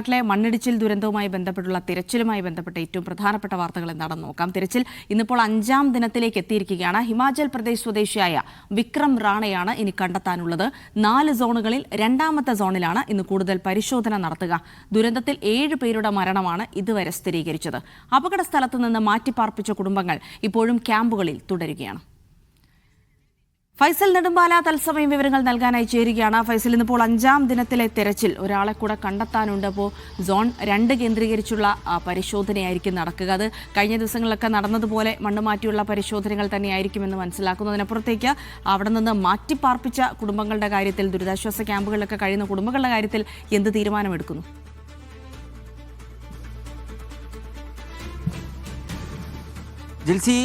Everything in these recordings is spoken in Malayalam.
വയനാട്ടിലെ മണ്ണിടിച്ചിൽ ദുരന്തവുമായി ബന്ധപ്പെട്ടുള്ള തിരച്ചിലുമായി ബന്ധപ്പെട്ട ഏറ്റവും പ്രധാനപ്പെട്ട വാർത്തകൾ എന്താണെന്ന് നോക്കാം. തിരച്ചിൽ ഇന്നിപ്പോൾ 5ാം ദിനത്തിലേക്ക് എത്തിയിരിക്കുകയാണ്. ഹിമാചൽ പ്രദേശ് സ്വദേശിയായ വിക്രം റാണയാണ് ഇനി കണ്ടെത്താനുള്ളത്. 4 സോണുകളിൽ 2ാമത്തെ സോണിലാണ് ഇന്ന് കൂടുതൽ പരിശോധന നടത്തുക. ദുരന്തത്തിൽ 7 പേരുടെ മരണമാണ് ഇതുവരെ സ്ഥിരീകരിച്ചത്. അപകട സ്ഥലത്ത് നിന്ന് മാറ്റിപ്പാർപ്പിച്ച കുടുംബങ്ങൾ ഇപ്പോഴും ക്യാമ്പുകളിൽ തുടരുകയാണ്. ഫൈസൽ നെടുമ്പാല തത്സമയം വിവരങ്ങൾ നൽകാനായി ചേരുകയാണ്. ഫൈസൽ, ഇന്നിപ്പോൾ 5ാം ദിനത്തിലെ തെരച്ചിൽ ഒരാളെ കൂടെ കണ്ടെത്താനുണ്ട്. അപ്പോൾ സോൺ 2 കേന്ദ്രീകരിച്ചുള്ള പരിശോധനയായിരിക്കും നടക്കുക. അത് കഴിഞ്ഞ ദിവസങ്ങളിലൊക്കെ നടന്നതുപോലെ മണ്ണുമാറ്റിയുള്ള പരിശോധനകൾ തന്നെയായിരിക്കുമെന്ന് മനസ്സിലാക്കുന്നതിനപ്പുറത്തേക്ക് അവിടെ നിന്ന് മാറ്റിപ്പാർപ്പിച്ച കുടുംബങ്ങളുടെ കാര്യത്തിൽ, ദുരിതാശ്വാസ ക്യാമ്പുകളിലൊക്കെ കഴിയുന്ന കുടുംബങ്ങളുടെ കാര്യത്തിൽ എന്ത് തീരുമാനമെടുക്കുന്നു? ജിൽസി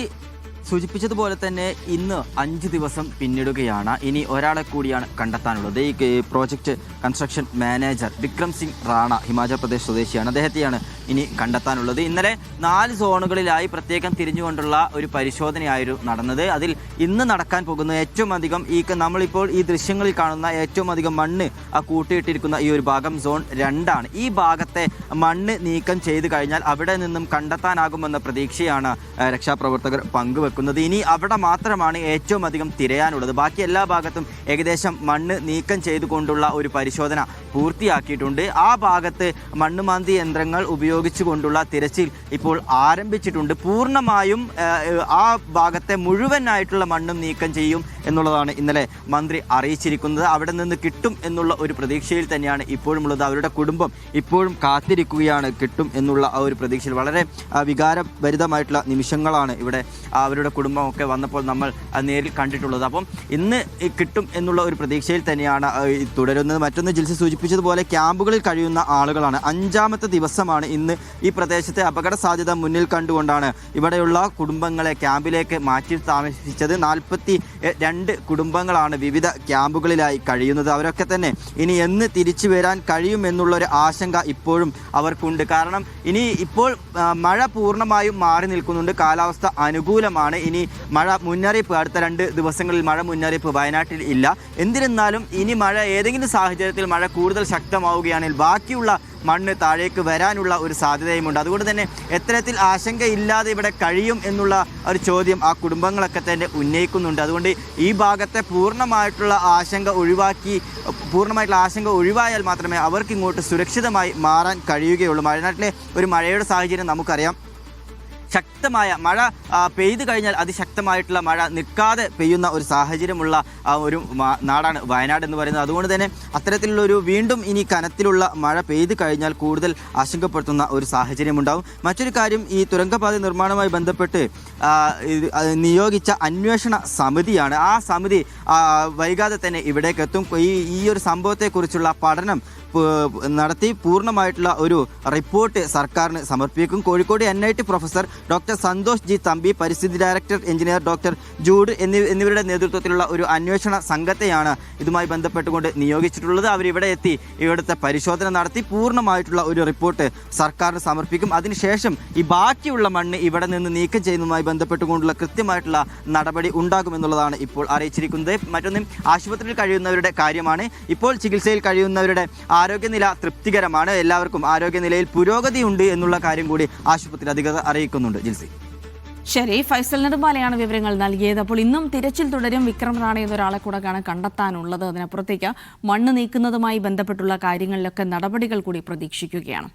സൂചിപ്പിച്ചതുപോലെ തന്നെ ഇന്ന് 5 ദിവസം പിന്നിടുകയാണ്. ഇനി ഒരാളെ കൂടിയാണ് കണ്ടെത്താനുള്ളത്. ഈ project construction manager Vikram Singh Rana Himachal Pradesh സ്വദേശിയാണ്. അദ്ദേഹത്തെയാണ് ഇനി കണ്ടെത്താനുള്ളത്. ഇന്നലെ 4 സോണുകളിലായി പ്രത്യേകം തിരിഞ്ഞുകൊണ്ടുള്ള ഒരു പരിശോധനയായിരുന്നു നടന്നത്. അതിൽ ഇന്ന് നടക്കാൻ പോകുന്ന ഏറ്റവും അധികം നമ്മളിപ്പോൾ ഈ ദൃശ്യങ്ങളിൽ കാണുന്ന ഏറ്റവും അധികം മണ്ണ് കൂട്ടിയിട്ടിരിക്കുന്ന ഈ ഒരു ഭാഗം സോൺ 2 ആണ്. ഈ ഭാഗത്തെ മണ്ണ് നീക്കം ചെയ്ത് കഴിഞ്ഞാൽ അവിടെ നിന്നും കണ്ടെത്താനാകുമെന്ന പ്രതീക്ഷയാണ് രക്ഷാപ്രവർത്തകർ പങ്കുവെക്കുന്നത്. ഇനി അവിടെ മാത്രമാണ് ഏറ്റവും അധികം തിരയാനുള്ളത്. ബാക്കി എല്ലാ ഭാഗത്തും ഏകദേശം മണ്ണ് നീക്കം ചെയ്തുകൊണ്ടുള്ള ഒരു പരിശോധന പൂർത്തിയാക്കിയിട്ടുണ്ട്. ആ ഭാഗത്ത് മണ്ണുമാന്തി യന്ത്രങ്ങൾ ഉപയോഗിച്ചുകൊണ്ടുള്ള തിരച്ചിൽ ഇപ്പോൾ ആരംഭിച്ചിട്ടുണ്ട്. പൂർണ്ണമായും ആ ഭാഗത്തെ മുഴുവനായിട്ടുള്ള മണ്ണും നീക്കം ചെയ്യും എന്നുള്ളതാണ് ഇന്നലെ മന്ത്രി അറിയിച്ചിരിക്കുന്നത്. അവിടെ നിന്ന് കിട്ടും എന്നുള്ള ഒരു പ്രതീക്ഷയിൽ തന്നെയാണ് ഇപ്പോഴുമുള്ളത്. അവരുടെ കുടുംബം ഇപ്പോഴും കാത്തിരിക്കുകയാണ് കിട്ടും എന്നുള്ള ആ ഒരു പ്രതീക്ഷയിൽ. വളരെ വികാരഭരിതമായിട്ടുള്ള നിമിഷങ്ങളാണ് ഇവിടെ അവരുടെ കുടുംബമൊക്കെ വന്നപ്പോൾ നമ്മൾ നേരിൽ കണ്ടിട്ടുള്ളത്. അപ്പം ഇന്ന് കിട്ടും എന്നുള്ള ഒരു പ്രതീക്ഷയിൽ തന്നെയാണ് തുടരുന്നത്. മറ്റൊന്ന് ജിൽസി സൂചിപ്പിച്ചതുപോലെ ക്യാമ്പുകളിൽ കഴിയുന്ന ആളുകളാണ്. 5ാമത്തെ ദിവസമാണ് ഇന്ന്. ഈ പ്രദേശത്തെ അപകട സാധ്യത മുന്നിൽ കണ്ടുകൊണ്ടാണ് ഇവിടെയുള്ള കുടുംബങ്ങളെ ക്യാമ്പിലേക്ക് മാറ്റി താമസിച്ചത്. 42 കുടുംബങ്ങളാണ് വിവിധ ക്യാമ്പുകളിലായി കഴിയുന്നത്. അവരൊക്കെ തന്നെ ഇനി എന്ന് തിരിച്ചു വരാൻ കഴിയുമെന്നുള്ളൊരു ആശങ്ക ഇപ്പോഴും അവർക്കുണ്ട്. കാരണം ഇപ്പോൾ മഴ പൂർണ്ണമായും മാറി നിൽക്കുന്നുണ്ട്. കാലാവസ്ഥ അനുകൂലമാണ്. ഇനി മഴ മുന്നറിയിപ്പ് അടുത്ത 2 ദിവസങ്ങളിൽ മഴ മുന്നറിയിപ്പ് വയനാട്ടിൽ ഇല്ല. എന്നിരുന്നാലും ഇനി മഴ ഏതെങ്കിലും സാഹചര്യത്തിൽ മഴ കൂടുതൽ ശക്തമാവുകയാണെങ്കിൽ ബാക്കിയുള്ള മണ്ണ് താഴേക്ക് വരാനുള്ള ഒരു സാധ്യതയുമുണ്ട്. അതുകൊണ്ട് തന്നെ എത്തരത്തിൽ ആശങ്കയില്ലാതെ ഇവിടെ കഴിയും എന്നുള്ള ഒരു ചോദ്യം ആ കുടുംബങ്ങളൊക്കെ തന്നെ ഉന്നയിക്കുന്നുണ്ട്. അതുകൊണ്ട് ഈ ഭാഗത്തെ പൂർണ്ണമായിട്ടുള്ള ആശങ്ക ഒഴിവായാൽ മാത്രമേ അവർക്ക് ഇങ്ങോട്ട് സുരക്ഷിതമായി മാറാൻ കഴിയുകയുള്ളൂ. വയനാട്ടിലെ ഒരു മഴയുടെ സാഹചര്യം നമുക്കറിയാം. ശക്തമായ മഴ പെയ്തു കഴിഞ്ഞാൽ അതിശക്തമായിട്ടുള്ള മഴ നിൽക്കാതെ പെയ്യുന്ന ഒരു സാഹചര്യമുള്ള ഒരു നാടാണ് വയനാട് എന്ന് പറയുന്നത്. അതുകൊണ്ട് തന്നെ അത്തരത്തിലുള്ളൊരു വീണ്ടും ഇനി കനത്തിലുള്ള മഴ പെയ്തു കഴിഞ്ഞാൽ കൂടുതൽ ആശങ്കപ്പെടുത്തുന്ന ഒരു സാഹചര്യമുണ്ടാകും. മറ്റൊരു കാര്യം, ഈ തുരങ്കപാത നിർമ്മാണവുമായി ബന്ധപ്പെട്ട് നിയോഗിച്ച അന്വേഷണ സമിതിയാണ്. ആ സമിതി വൈകാതെ തന്നെ ഇവിടേക്ക് എത്തും. ഈ ഒരു സംഭവത്തെക്കുറിച്ചുള്ള പഠനം നടത്തി പൂർണ്ണമായിട്ടുള്ള ഒരു റിപ്പോർട്ട് സർക്കാരിന് സമർപ്പിക്കും. Kozhikode NIT professor doctor Santhosh G Thampi, പരിസ്ഥിതി ഡയറക്ടർ എഞ്ചിനീയർ ഡോക്ടർ ജൂഡ് എന്നിവരുടെ നേതൃത്വത്തിലുള്ള ഒരു അന്വേഷണ സംഘത്തെയാണ് ഇതുമായി ബന്ധപ്പെട്ടുകൊണ്ട് നിയോഗിച്ചിട്ടുള്ളത്. അവരിവിടെ എത്തി ഇവിടുത്തെ പരിശോധന നടത്തി പൂർണ്ണമായിട്ടുള്ള ഒരു റിപ്പോർട്ട് സർക്കാരിന് സമർപ്പിക്കും. അതിനുശേഷം ഈ ബാക്കിയുള്ള മണ്ണ് ഇവിടെ നിന്ന് നീക്കം ചെയ്യുന്നതുമായി ബന്ധപ്പെട്ടുകൊണ്ടുള്ള കൃത്യമായിട്ടുള്ള നടപടി ഉണ്ടാകുമെന്നുള്ളതാണ് ഇപ്പോൾ അറിയിച്ചിരിക്കുന്നത്. മറ്റൊന്ന്, ആശുപത്രിയിൽ കഴിയുന്നവരുടെ കാര്യമാണ്. ഇപ്പോൾ ചികിത്സയിൽ കഴിയുന്നവരുടെ ആരോഗ്യനില തൃപ്തികരമാണ്. എല്ലാവർക്കും ആരോഗ്യനിലയിൽ പുരോഗതിയുണ്ട് എന്നുള്ള കാര്യം കൂടി ആശുപത്രി അധികൃതർ അറിയിക്കുന്നുണ്ട്. ജിൽസി, ശരി. ഫൈസൽ നെടുമ്പാലയാണ് വിവരങ്ങൾ നൽകിയത്. അപ്പോൾ ഇന്നും തിരച്ചിൽ തുടരും. വിക്രം റാണ എന്നൊരാളെ കൂടെ കണ്ടെത്താനുള്ളത്. അതിനപ്പുറത്തേക്ക് മണ്ണ് നീക്കുന്നതുമായി ബന്ധപ്പെട്ടുള്ള കാര്യങ്ങളിലൊക്കെ നടപടികൾ കൂടി പ്രതീക്ഷിക്കുകയാണ്.